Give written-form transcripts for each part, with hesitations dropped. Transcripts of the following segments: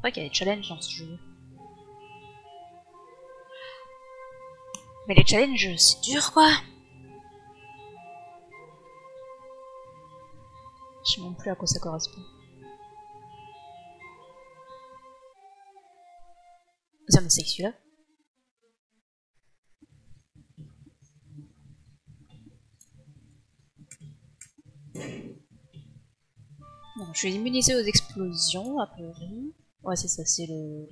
vrai qu'il y a des challenges dans ce jeu. Mais les challenges, c'est dur quoi. Je sais même plus à quoi ça correspond. Ça me c'est celui-là. Bon, je suis immunisée aux explosions, a priori. Ouais, c'est ça, c'est le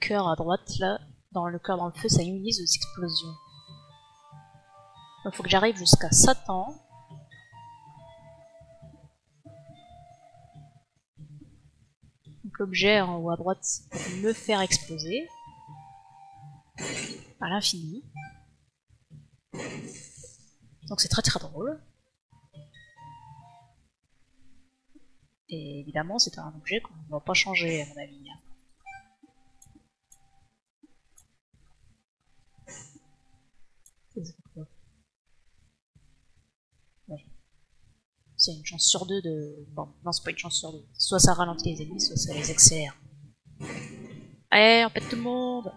cœur à droite, là. Dans le cœur dans le feu, ça immunise aux explosions. Il faut que j'arrive jusqu'à Satan. Donc l'objet en haut à droite, c'est pour me faire exploser. À l'infini. Donc c'est très très drôle. Et évidemment, c'est un objet qu'on ne va pas changer, à mon avis. C'est une chance sur deux de... Bon, non, c'est pas une chance sur deux. Soit ça ralentit les ennemis, soit ça les accélère. Allez, on pète tout le monde!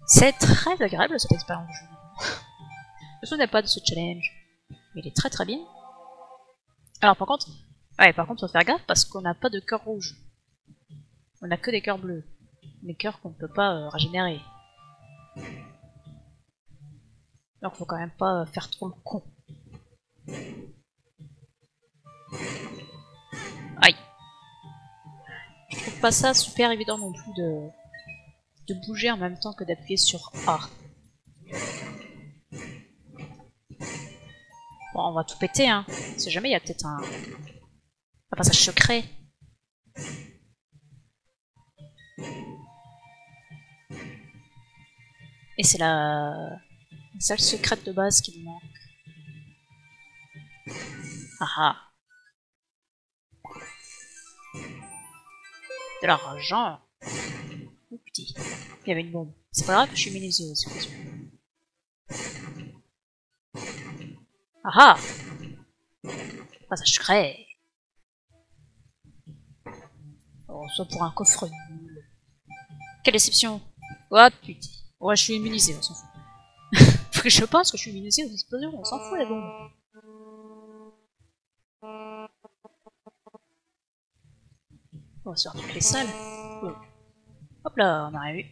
C'est très agréable cette expérience de jeu. Je me souviens pas de ce challenge, mais il est très très bien. Alors par contre, faut faire gaffe parce qu'on n'a pas de cœur rouge. On a que des cœurs bleus. Des cœurs qu'on ne peut pas régénérer. Donc faut quand même pas faire trop le con. Aïe. Je trouve pas ça super évident non plus de bouger en même temps que d'appuyer sur A. Bon, on va tout péter, hein. On sait jamais, il y a peut-être un passage secret. Et c'est la salle secrète de base qui nous manque. Ah ah. De l'argent. Oh putain. Il y avait une bombe. C'est pas grave, je suis immunisée aux explosions. Ah ah. Passage secret. Oh, soit pour un coffre nul. Quelle déception. Oh putain. Ouais, je suis immunisée, on s'en fout. Je pense que je suis immunisée aux explosions, on s'en fout la bombe. On va se faire toutes les salles. Hop là, on a rien vu.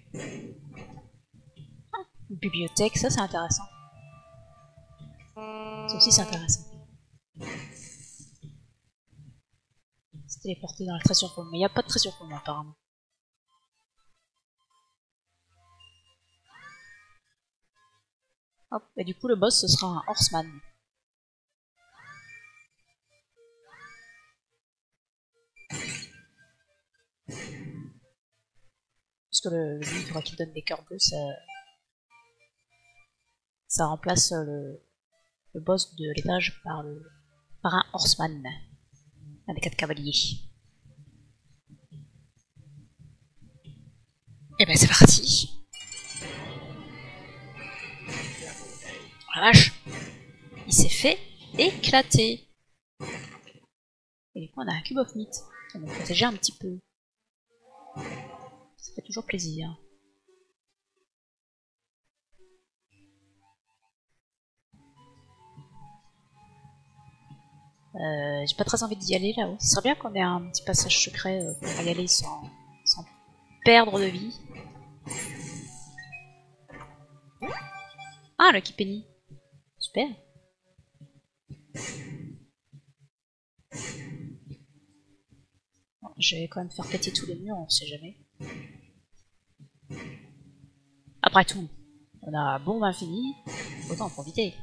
Ah, une bibliothèque, ça c'est intéressant. Ça aussi c'est intéressant. C'est téléporté dans le trésor commun, mais il n'y a pas de trésor commun apparemment. Hop, et du coup le boss ce sera un horseman. Parce que le livre qui donne des cœurs bleus, ça remplace le boss de l'étage par un horseman. Un des 4 cavaliers. Et ben c'est parti. Oh la vache. Il s'est fait éclater. Et du coup on a un cube of meat. On va protéger un petit peu. Ça fait toujours plaisir. J'ai pas très envie d'y aller là-haut. Ce serait bien qu'on ait un petit passage secret pour y aller sans perdre de vie. Ah, Lucky Penny. Super. Bon, je vais quand même faire péter tous les murs, on sait jamais. Après tout, on a bombe infinie, autant en profiter.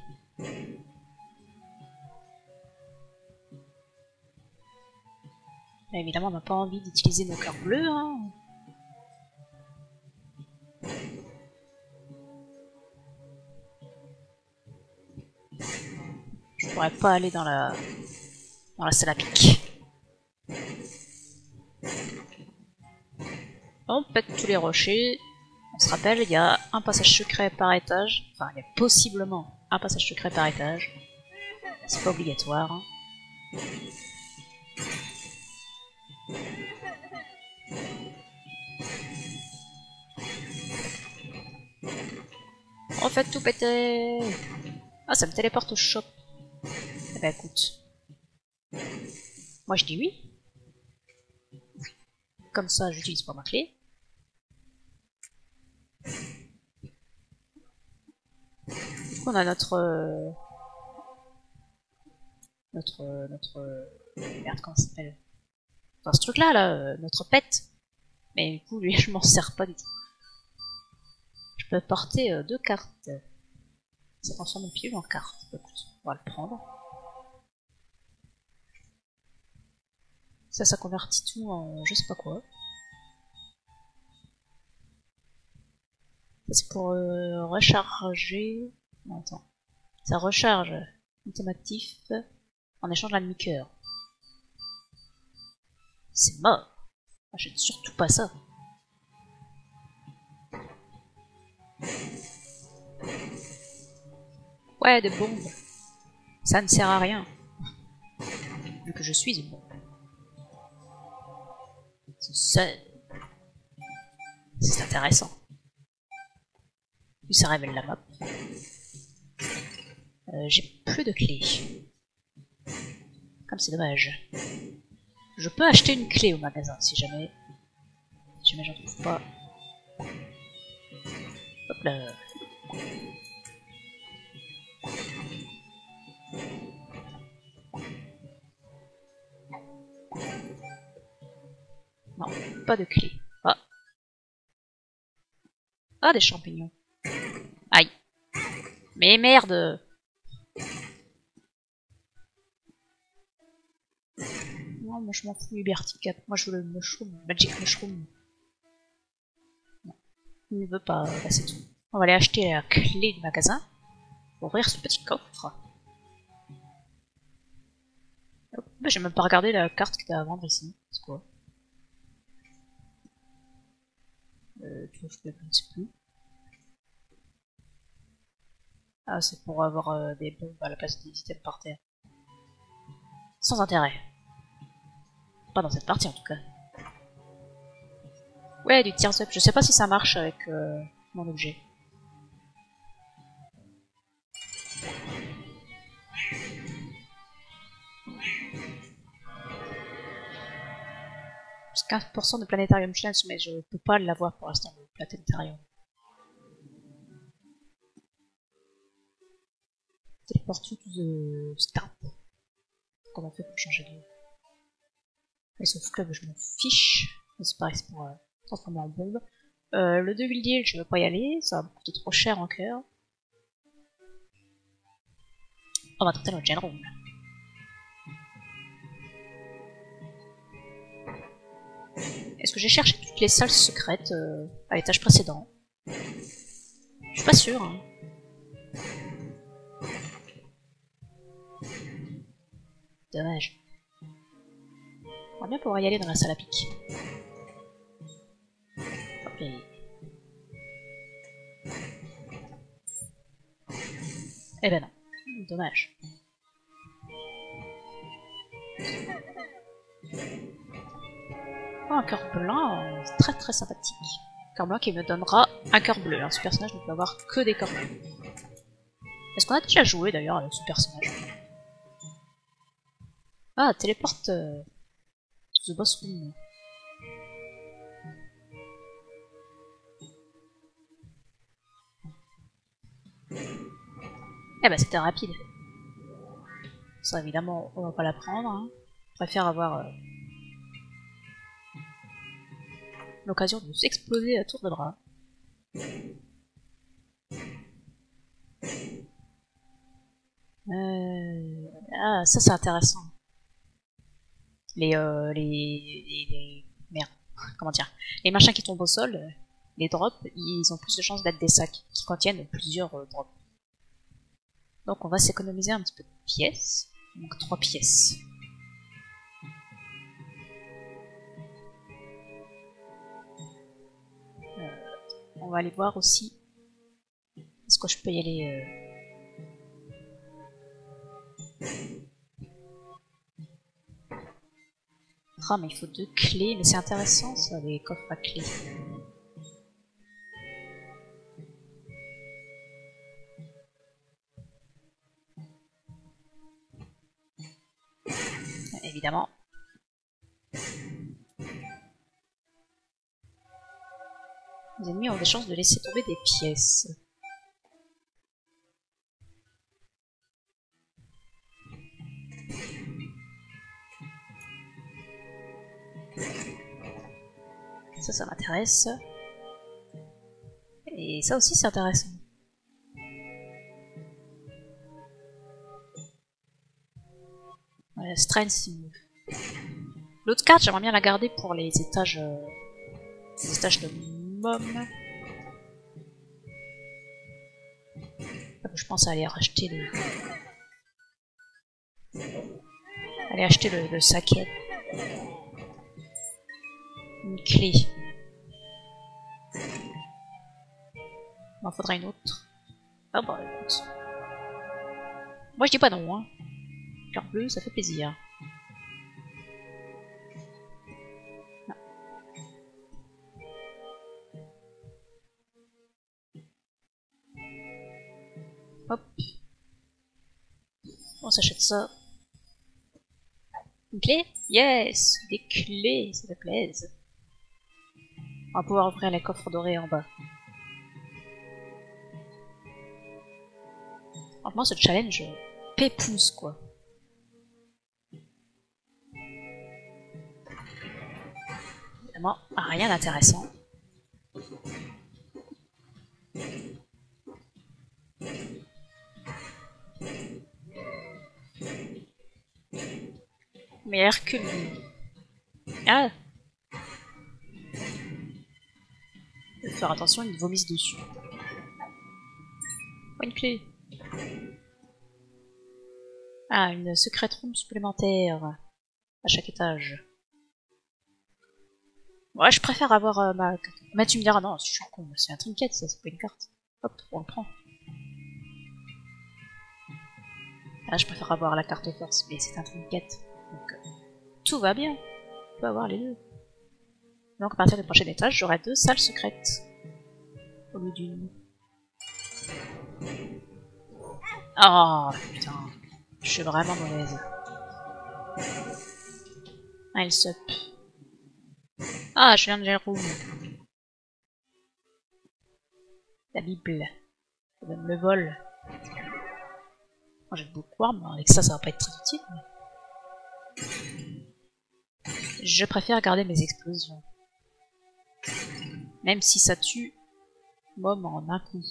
Mais évidemment, on n'a pas envie d'utiliser nos cœurs bleus, hein. Je pourrais pas aller dans la salle à pic. On pète tous les rochers. On se rappelle, il y a un passage secret par étage. Enfin, il y a possiblement un passage secret par étage. C'est pas obligatoire. Hein. On fait tout péter. Ah, ça me téléporte au shop. Eh ben écoute. Moi je dis oui. Comme ça, j'utilise pas ma clé. Du coup, on a notre... Merde, comment ça s'appelle? Enfin, ce truc-là, là, notre pet. Mais du coup, lui, je m'en sers pas du tout. Je peux porter 2 cartes. Ça transforme le pilule en carte. Écoute, on va le prendre. Ça convertit tout en je sais pas quoi. Ça, c'est pour recharger... Non, attends. Ça recharge item actif en échange d'un demi-cœur. C'est mort. J'aime surtout pas ça. Ouais, des bombes. Ça ne sert à rien. Vu que je suis une bombe. C'est intéressant. Puis ça révèle la map. J'ai plus de clés. Comme c'est dommage. Je peux acheter une clé au magasin si jamais. Si jamais j'en trouve pas. Hop là. Non, pas de clé. Ah. Ah, des champignons. Aïe. Mais merde. Non, moi je m'en fous, Liberty Cap. Moi je veux le mushroom, Magic Mushroom. Non, il ne veut pas, là c'est tout. On va aller acheter la clé du magasin pour ouvrir ce petit coffre. Oh, bah, j'ai même pas regardé la carte qu'il y a à vendre ici. C'est quoi? Je ne sais plus. Ah, c'est pour avoir des bombes à la place des items par terre. Sans intérêt. Pas dans cette partie en tout cas. Ouais, du tears up. Je sais pas si ça marche avec mon objet. Plus 15% de Planetarium Chance, mais je peux pas l'avoir pour l'instant, le Planetarium. Téléporte to the start. Comment on fait pour changer de... Et sauf que je m'en fiche. C'est pareil, c'est pour transformer en bombe. Le Devil Deal, je veux pas y aller, ça va me coûter trop cher en cœur. On va tenter notre Gen Room. Est-ce que j'ai cherché toutes les salles secrètes à l'étage précédent? Je suis pas sûre. Hein. Dommage. On va bien pouvoir y aller dans la salle à pic. Hop, eh ben non. Dommage. Oh, un cœur blanc, très très sympathique. Cœur blanc qui me donnera un cœur bleu. Ce personnage ne peut avoir que des cœurs bleus. Est-ce qu'on a déjà joué d'ailleurs avec ce personnage? Ah, téléporte to the boss room. Eh ben c'était rapide. Ça évidemment on va pas la prendre. Hein. On préfère avoir l'occasion de s'exploser à tour de bras. Ah ça c'est intéressant. Merde, comment dire, les machins qui tombent au sol, les drops, ils ont plus de chances d'être des sacs qui contiennent plusieurs drops. Donc on va s'économiser un petit peu de pièces. Donc 3 pièces. On va aller voir aussi. Est-ce que je peux y aller Ah, mais il faut 2 clés. Mais c'est intéressant, ça, les coffres à clés. Évidemment. Les ennemis ont des chances de laisser tomber des pièces. Ça m'intéresse. Et ça aussi, c'est intéressant. Strength. L'autre carte, j'aimerais bien la garder pour les étages de môme. Je pense à aller racheter le saké. Une clé. Il m'en faudra une autre. Ah bah écoute. Moi je dis pas non, hein. Cœur bleu, ça fait plaisir. Non. Hop. On s'achète ça. Une clé? Yes! Des clés, ça me plaise. On va pouvoir ouvrir les coffres dorés en bas. Franchement, ce challenge pépouze, quoi. Évidemment, rien d'intéressant. Mais Hercule... Ah! Faut faire attention, ils vomissent dessus. Oh, une clé. Ah, une secret room supplémentaire à chaque étage. Ouais, je préfère avoir ma carte. Mais tu me diras, non, je suis con, c'est un trinket, ça, c'est pas une carte. Hop, on le prend. Ah, je préfère avoir la carte force, mais c'est un trinket. Donc, tout va bien. On peut avoir les deux. Donc, à partir du prochain étage, j'aurai 2 salles secrètes. Au lieu d'une. Oh, putain. Je suis vraiment mauvaise. Ah, il sup. Ah, je suis Angel Room. La Bible. Ça donne le vol. Moi, j'ai beaucoup d'armes, avec ça va pas être très utile. Mais... je préfère garder mes explosions. Même si ça tue Mom en un coup.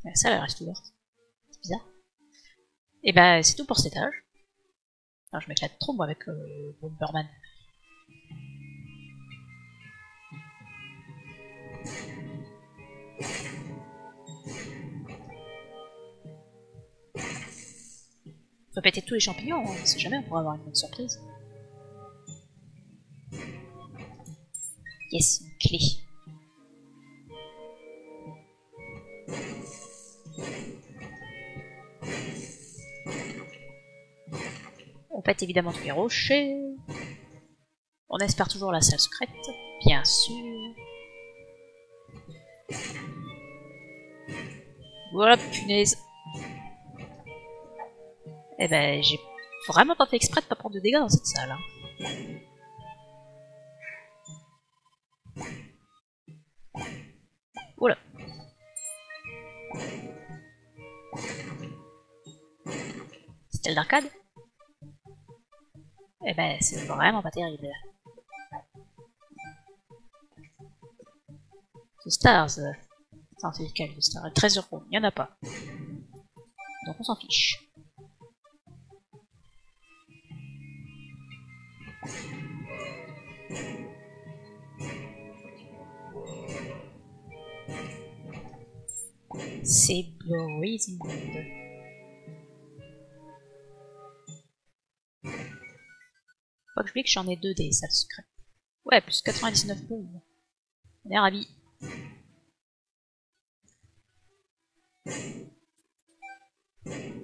La salle, elle reste ouverte. C'est bizarre. Et bah, c'est tout pour cet étage. Alors, je m'éclate trop, moi, avec Bomberman. Faut péter tous les champignons, hein. On sait jamais, on pourra avoir une bonne surprise. Yes, une clé. On pète évidemment tous les rochers. On espère toujours la salle secrète, bien sûr. Voilà, punaise. Eh ben, j'ai vraiment pas fait exprès de pas prendre de dégâts dans cette salle. Hein. Oula. Stèle d'arcade? Eh ben, c'est vraiment pas terrible. The Stars. Attends, c'est lequel, The Stars? 13 €. Il y en a pas. Donc on s'en fiche. C'est Blazing Gold. Faut que je dis que j'en ai 2 des salles secrètes. Ouais, plus 99 bombes. On est ravis.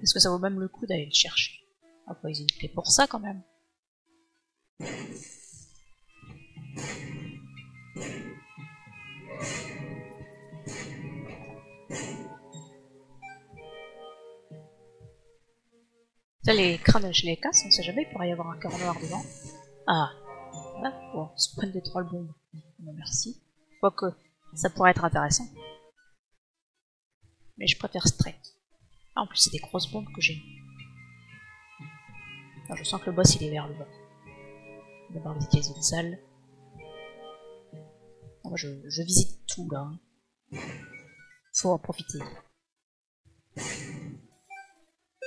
Est-ce que ça vaut même le coup d'aller le chercher? On va pas hésiter pour ça quand même. Ça, les crânes, je les casse, on sait jamais, il pourrait y avoir un cœur noir dedans. Ah, voilà, bon, spawn des trolls bombes. Bon, merci. Quoique, ça pourrait être intéressant. Mais je préfère straight. Ah, en plus, c'est des grosses bombes que j'ai. Enfin, je sens que le boss, il est vers le bas. On va d'abord visiter les autres salles. Bon, moi, je visite tout, là. Faut en profiter.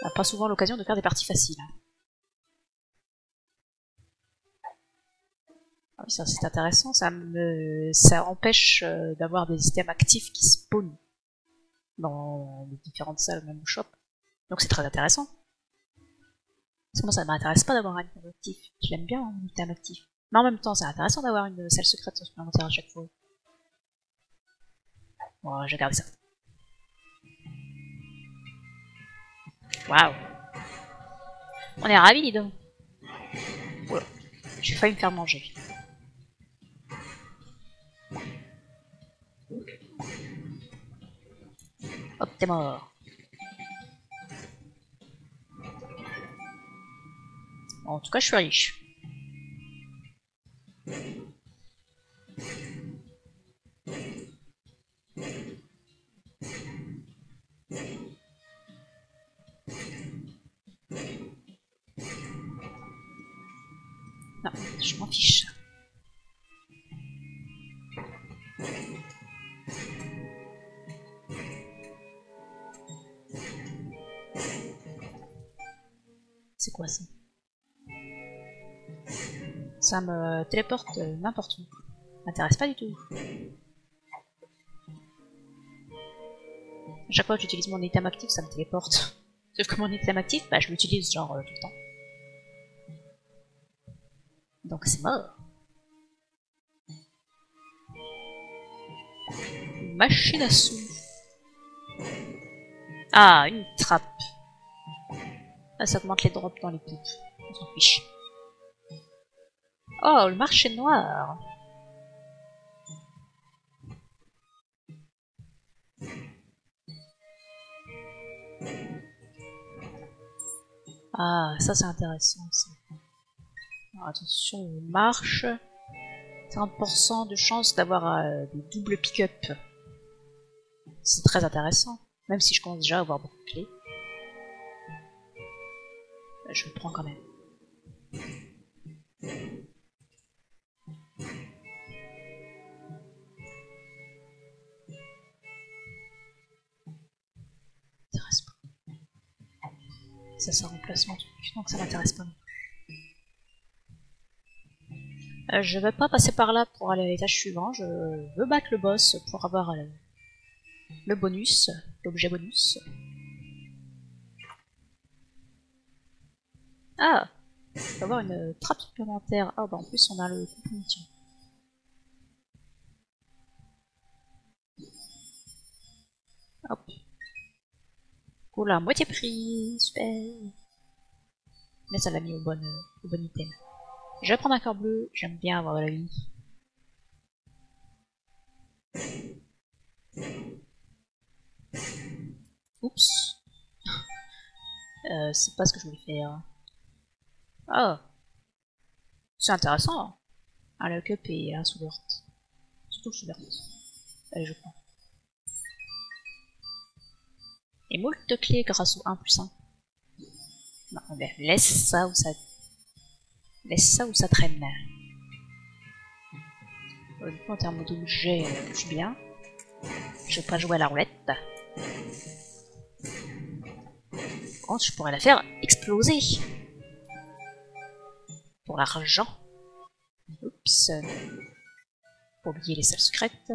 On n'a pas souvent l'occasion de faire des parties faciles. Ah oui, ça c'est intéressant, ça empêche d'avoir des items actifs qui spawnent dans les différentes salles, même au shop. Donc c'est très intéressant. Parce que moi ça m'intéresse pas d'avoir un item actif. Je l'aime bien un item actif. Mais en même temps c'est intéressant d'avoir une salle secrète supplémentaire à chaque fois. Bon, je vais garder ça. Waouh! On est ravis, dis donc. Oula, j'ai failli me faire manger. Hop, t'es mort. Bon, en tout cas, je suis riche. Non, je m'en fiche. C'est quoi ça? Ça me téléporte n'importe où. M'intéresse pas du tout. À chaque fois que j'utilise mon item actif, ça me téléporte. Sauf que mon item actif, bah, je l'utilise genre tout le temps. Donc c'est mort. Machine à sous. Ah, une trappe. Ah, ça augmente les drops dans les poupes. On s'en fiche. Oh, le marché noir. Ah, ça c'est intéressant. Ça. Alors, attention, on marche. 50% de chance d'avoir des doubles pick-up. C'est très intéressant. Même si je commence déjà à avoir beaucoup de clés. Je le prends quand même. M'intéresse pas. Ça, c'est un remplacement de truc, donc ça m'intéresse pas non plus. Je vais pas passer par là pour aller à l'étage suivant. Je veux battre le boss pour avoir le bonus, l'objet bonus. Ah, on va avoir une trappe supplémentaire. Ah bah en plus on a le coupon. Hop. Oula, moitié prix, super. Mais ça l'a mis au bon item. Je vais prendre un cœur bleu, j'aime bien avoir de la vie. Oups. C'est pas ce que je voulais faire. Ah, c'est intéressant. Un lock-up et un sous-vert. Surtout le sous-vert. Allez, je prends. Et moult clés grâce au 1+1. Non, mais laisse ça où ça... Laisse ça où ça traîne. En termes d'objet, je suis bien. Je vais pas jouer à la roulette. Par contre, je pourrais la faire exploser. Pour l'argent. Oups. Pour oublier les salles secrètes.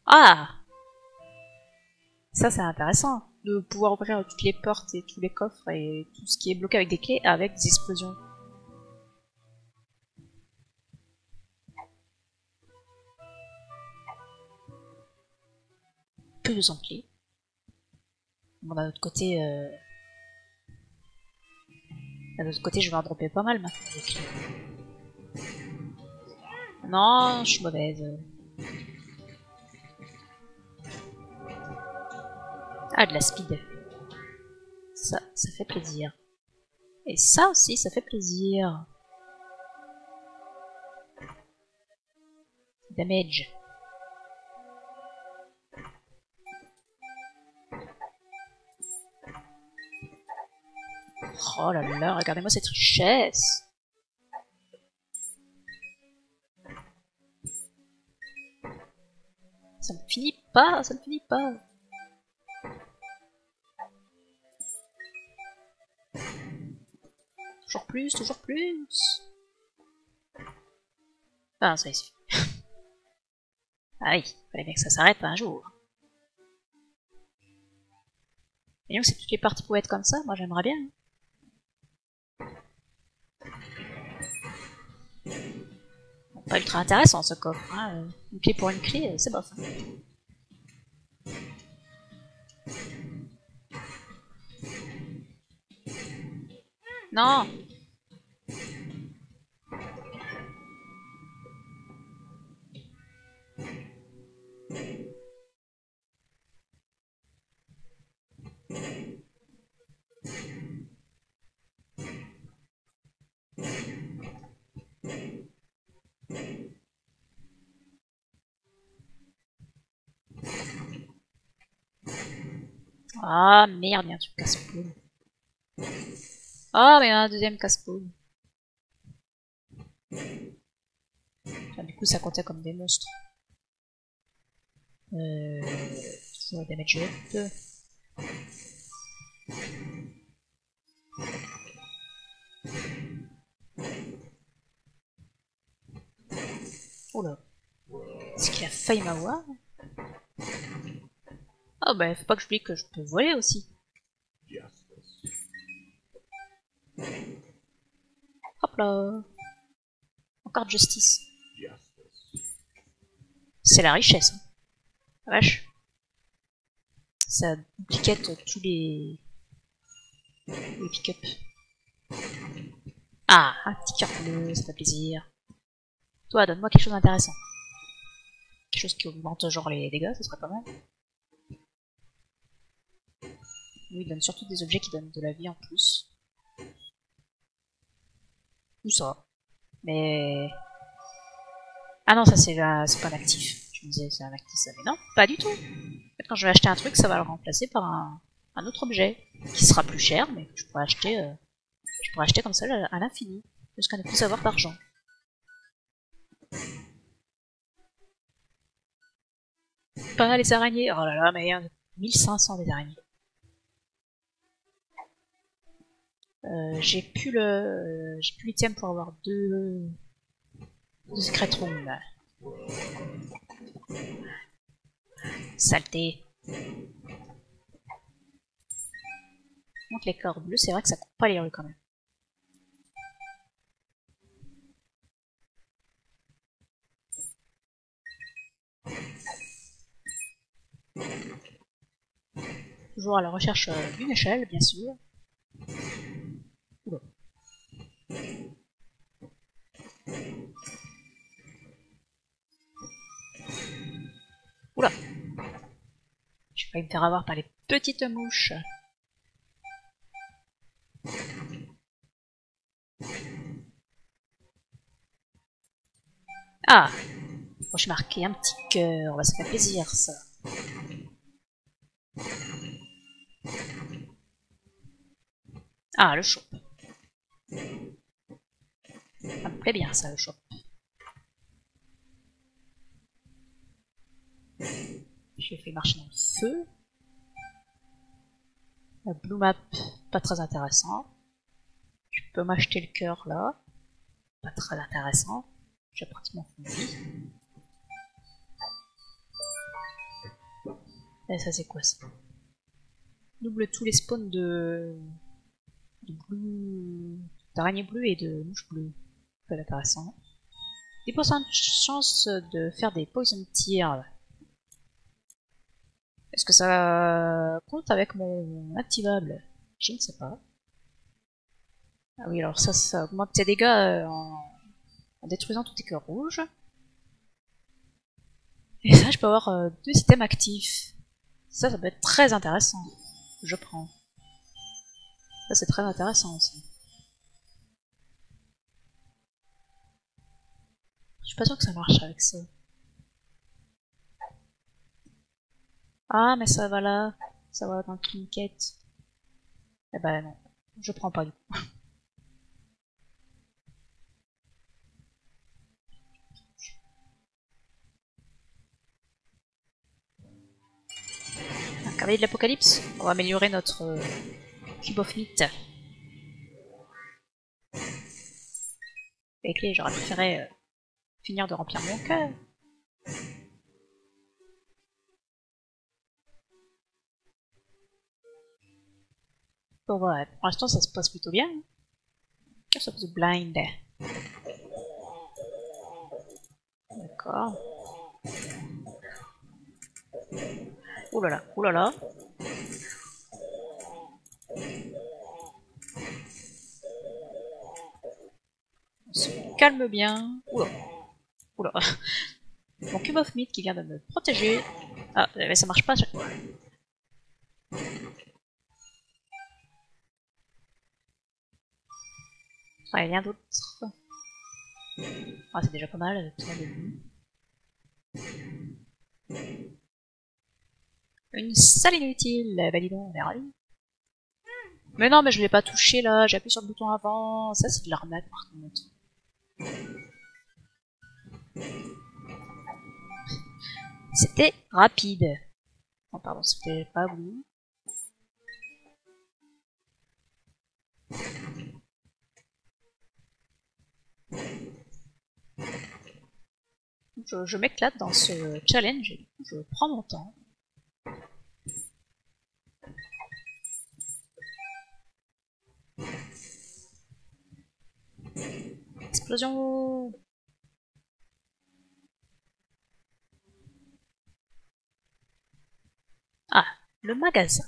Ah! Ça, c'est intéressant. De pouvoir ouvrir toutes les portes et tous les coffres et tout ce qui est bloqué avec des clés avec des explosions. Plus de clés. Bon, d'un autre côté, je vais en dropper pas mal maintenant. Non, je suis mauvaise. Ah, de la speed. Ça fait plaisir. Et ça aussi, ça fait plaisir. Damage. Oh là là, regardez-moi cette richesse. Ça ne finit pas, ça ne finit pas. Toujours plus, toujours plus. Ah, ça y suffit. Ah oui, fallait bien que ça s'arrête un jour. Et donc, si toutes les parties pouvaient être comme ça, moi j'aimerais bien. Bon, pas ultra intéressant ce coffre, hein. Une clé pour une clé, c'est bof. Non! Ah merde, il y a un truc casse-poule. Ah, mais il y a un deuxième casse-poule. Du coup, ça comptait comme des monstres. Toujours damage up. Oh là. Est-ce qu'il a failli m'avoir? Ah bah, faut pas que j'oublie que je peux voler aussi. Hop là. Encore de justice. C'est la richesse. Hein. La vache. Ça dupliquette tous les pick-up. Ah, un petit cœur bleu, ça fait plaisir. Toi, donne-moi quelque chose d'intéressant. Quelque chose qui augmente genre les dégâts, ce serait pas mal. Oui, il donne surtout des objets qui donnent de la vie en plus. Ou ça. Mais... Ah non, ça c'est pas un actif. Je me disais c'est un actif ça, mais non, pas du tout. En fait, quand je vais acheter un truc, ça va le remplacer par un autre objet. Qui sera plus cher, mais que je pourrais acheter comme ça à l'infini. Jusqu'à ne plus avoir d'argent. Pas les araignées. Oh là là, mais il y a 1500 des araignées. J'ai plus l'item pour avoir deux secret rooms. Saleté. Donc les corps bleus, c'est vrai que ça coupe pas les rues quand même. Toujours à la recherche d'une échelle, bien sûr. Oula. Oula. Je vais pas me faire avoir par les petites mouches. Ah, bon, j'ai marqué un petit cœur, ça fait plaisir ça. Ah, le shop. Ça me plaît bien ça, le shop. J'ai fait marcher dans le feu. La blue map, pas très intéressant. Je peux m'acheter le cœur là. Pas très intéressant. J'ai pratiquement fini. Et ça c'est quoi ça? Double tous les spawns d'araignées bleues et de mouches bleues. Pas intéressant. 10% de chance de faire des poison tears. Est-ce que ça compte avec mon activable? Je ne sais pas. Ah oui, alors ça augmente tes dégâts en détruisant tout écœur rouge. Et ça, je peux avoir 2 items actifs. Ça peut être très intéressant. Je prends. Ça, c'est très intéressant aussi. Je suis pas sûre que ça marche avec ça. Ah, mais ça va là. Ça va dans le trinket. Eh ben non. Je prends pas du coup. Un cavalier de l'apocalypse. On va améliorer notre cube of meat. Avec les, j'aurais préféré finir de remplir mon cœur. Bon, ouais, pour l'instant, ça se passe plutôt bien. Ça passe blind. D'accord. Ouh là là, ouh là là. On se calme bien. Oula. Oula. Mon cube of meat qui vient de me protéger. Ah, mais ça marche pas à chaque fois. Ah, rien d'autre. Ah, c'est déjà pas mal. Une salle inutile. Bah dis donc, on est ravis. Mais non, mais je l'ai pas touché là. J'ai appuyé sur le bouton avant. Ça, c'est de l'arnaque par contre. C'était rapide. Oh, pardon, c'était pas vous. Je m'éclate dans ce challenge et je prends mon temps. Explosion! Ah, le magasin.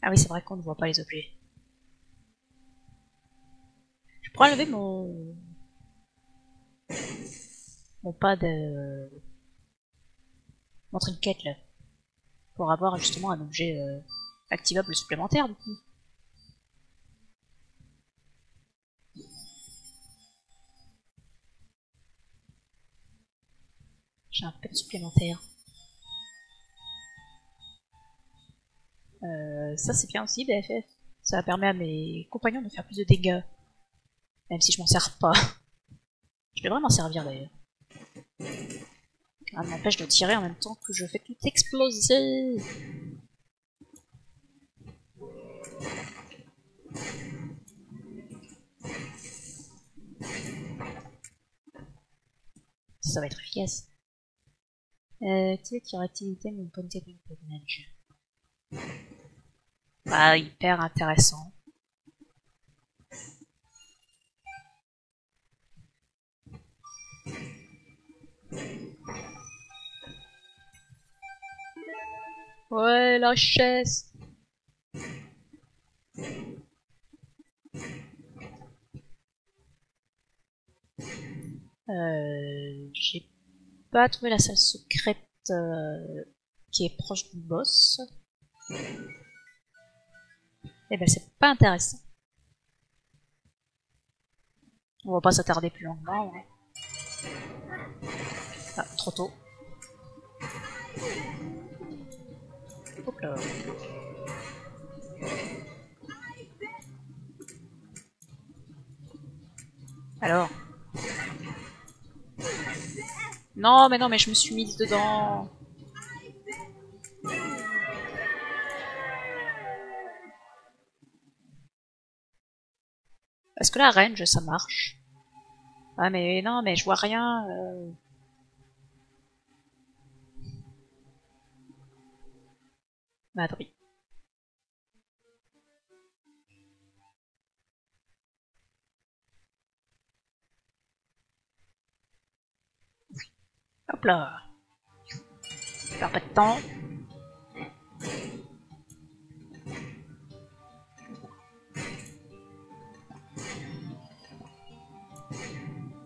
Ah oui, c'est vrai qu'on ne voit pas les objets. Je pourrais enlever mon pad, mon trinket là, pour avoir justement un objet activable supplémentaire du coup. J'ai un pad supplémentaire. Ça c'est bien aussi, BFF. Ça permet à mes compagnons de faire plus de dégâts. Même si je m'en sers pas. Je devrais m'en servir d'ailleurs. Ça m'empêche de tirer en même temps que je fais tout exploser. Ça va être efficace. Qui aurait-il été mon pointed impregnage? Ah, hyper intéressant. Ouais, la chaise. J'ai pas trouvé la salle secrète qui est proche du boss. Eh ben c'est pas intéressant. On va pas s'attarder plus longuement. Ouais. Ah, trop tôt. Hop là. Alors. Non, mais je me suis mise dedans. Est-ce que la range, ça marche? Ah, mais non, mais je vois rien. Madrid. Hop là. perds pas de temps.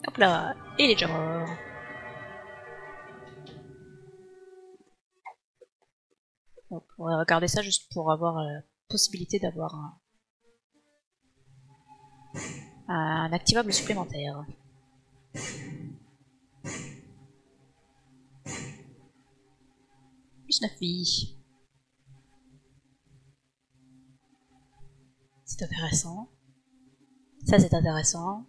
Hop là, il est déjà mort. Donc, on va regarder ça juste pour avoir la possibilité d'avoir un activable supplémentaire. Plus 9 vies. C'est intéressant. Ça c'est intéressant.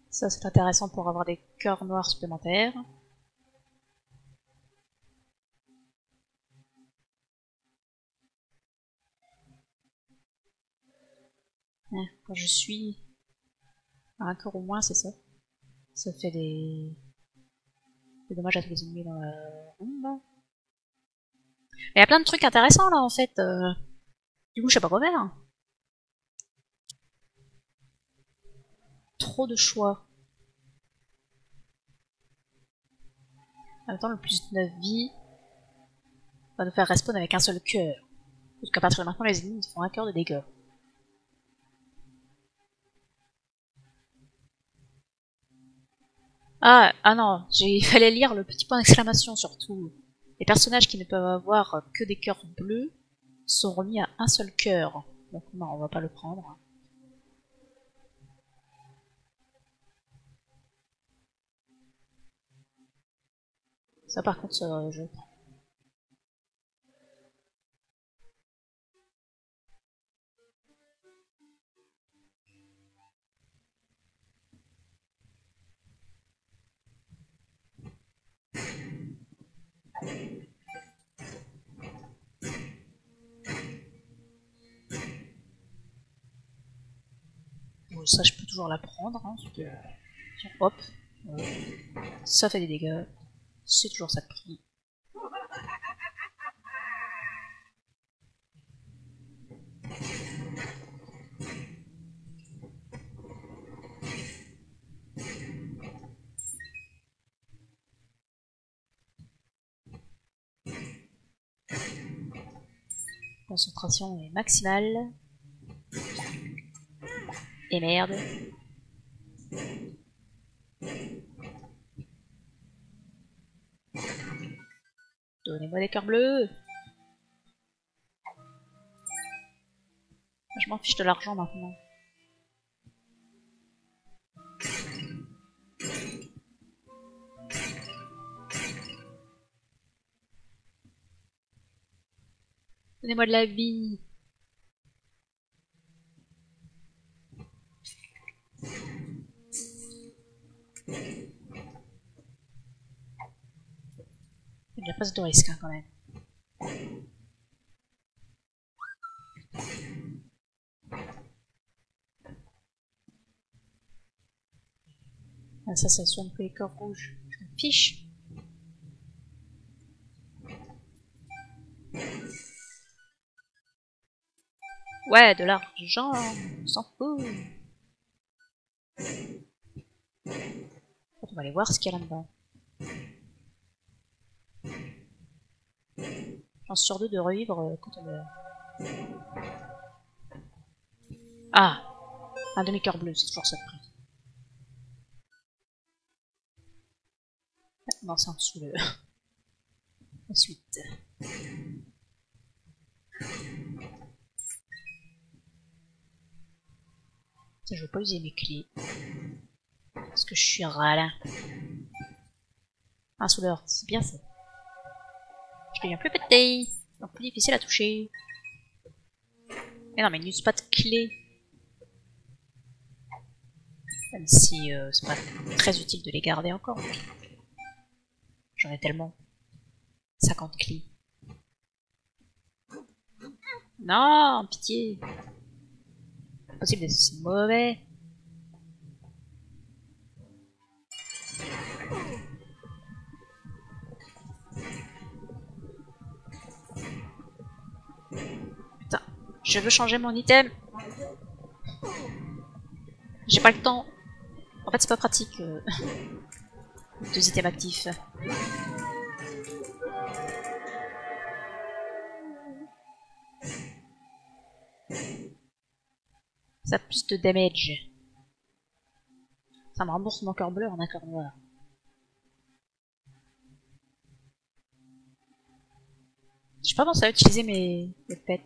Ça c'est intéressant pour avoir des cœurs noirs supplémentaires. Quand je suis à un cœur ou moins, c'est ça. Ça fait des dommages à tous les ennemis dans la ronde. Il y a plein de trucs intéressants là en fait. Du coup, je sais pas quoi faire. Trop de choix. En même temps, le plus de 9 vies va nous faire respawn avec un seul cœur. Parce qu'à partir de maintenant, les ennemis font un cœur de dégâts. Ah non, il fallait lire le petit point d'exclamation surtout. Les personnages qui ne peuvent avoir que des cœurs bleus sont remis à un seul cœur. Donc non, on va pas le prendre. Ça par contre, je prends. Bon, ça je peux toujours la prendre. Hein, hop. Ça fait des dégâts. C'est toujours ça de prix. Concentration est maximale. Et merde. Donnez-moi des cœurs bleus. Je m'en fiche de l'argent maintenant. Donnez-moi de la vie. Il n'y a pas de risque hein, quand même. Ah, ça soigne que les corps rouges. Je me fiche. Ouais, de l'argent, on s'en fout. On va aller voir ce qu'il y a là-dedans. Chance sur 2 de revivre quand on meurt. Ah, un demi-cœur bleu, c'est toujours ça de prix. Non, c'est en dessous le... Ensuite. Ça, je veux pas user mes clés. Parce que je suis râle. Un souleur, c'est bien ça. Je deviens plus pété. Donc plus difficile à toucher. Mais non, mais n'use pas de clés. Même si c'est pas très utile de les garder encore. J'en ai tellement. 50 clés. Non, pitié. C'est possible d'être aussi mauvais. Putain, je veux changer mon item. J'ai pas le temps. En fait, c'est pas pratique. 2 items actifs. Ça a plus de damage. Ça me rembourse mon cœur bleu en un cœur noir. Je sais pas pensé à utiliser mes pets.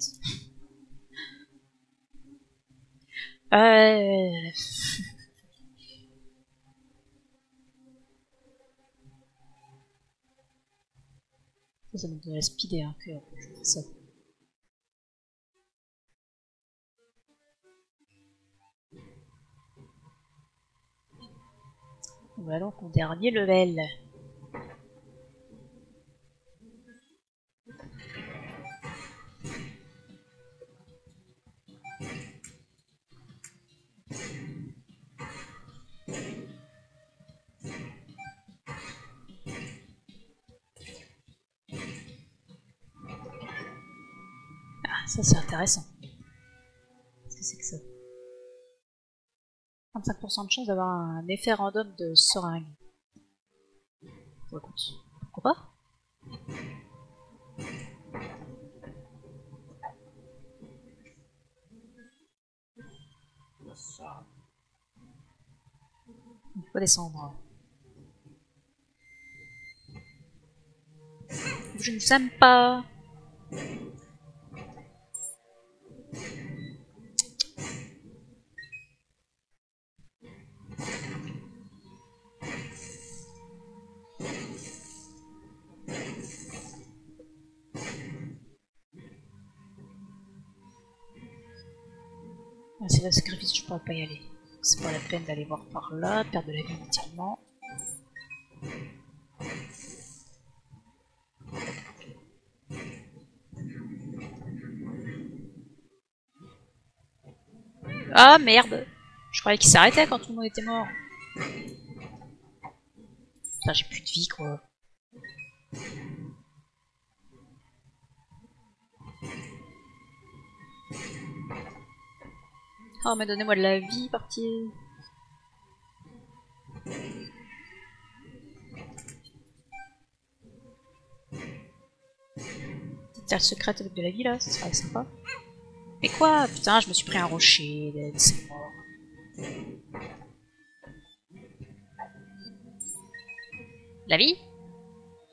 Ça me donne la speed et un cœur. Je vais faire ça. On va donc au dernier level. Ah, ça c'est intéressant. Qu'est-ce que c'est que ça? 35% de chance d'avoir un effet random de seringue. Bon, écoute, pourquoi pas? Il faut descendre. Je ne vous aime pas. C'est le sacrifice, je pourrais pas y aller. C'est pas la peine d'aller voir par là, perdre de la vie inutilement. Ah merde! Je croyais qu'il s'arrêtait quand tout le monde était mort. Putain, j'ai plus de vie quoi. Oh mais donnez-moi de la vie, parti. Petite salle secrète avec de la vie là, ça serait sympa. Mais quoi? Putain, je me suis pris un rocher, c'est mort. La vie?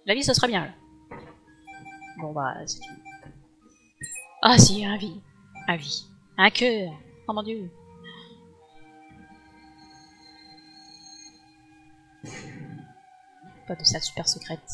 La vie, ça serait bien là. Bon bah, c'est tout. Ah si, un vie. Un vie. Un cœur. Oh mon dieu. Pas de salle super secrète.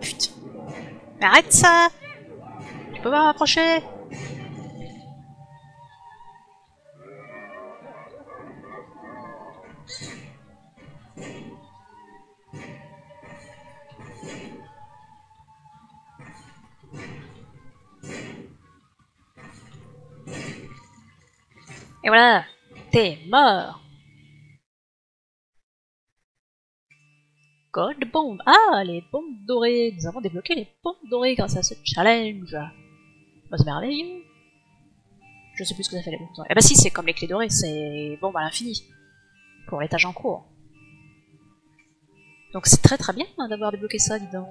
Putain. Mais arrête ça! Tu peux pas m'approcher? Et voilà, t'es mort. Gold Bomb. Ah, les bombes dorées. Nous avons débloqué les bombes dorées grâce à ce challenge. Bah, c'est merveilleux. Je sais plus ce que ça fait les bombes dorées. Eh bah si, c'est comme les clés dorées, c'est bombes à l'infini. Pour l'étage en cours. Donc c'est très très bien d'avoir débloqué ça, dis donc.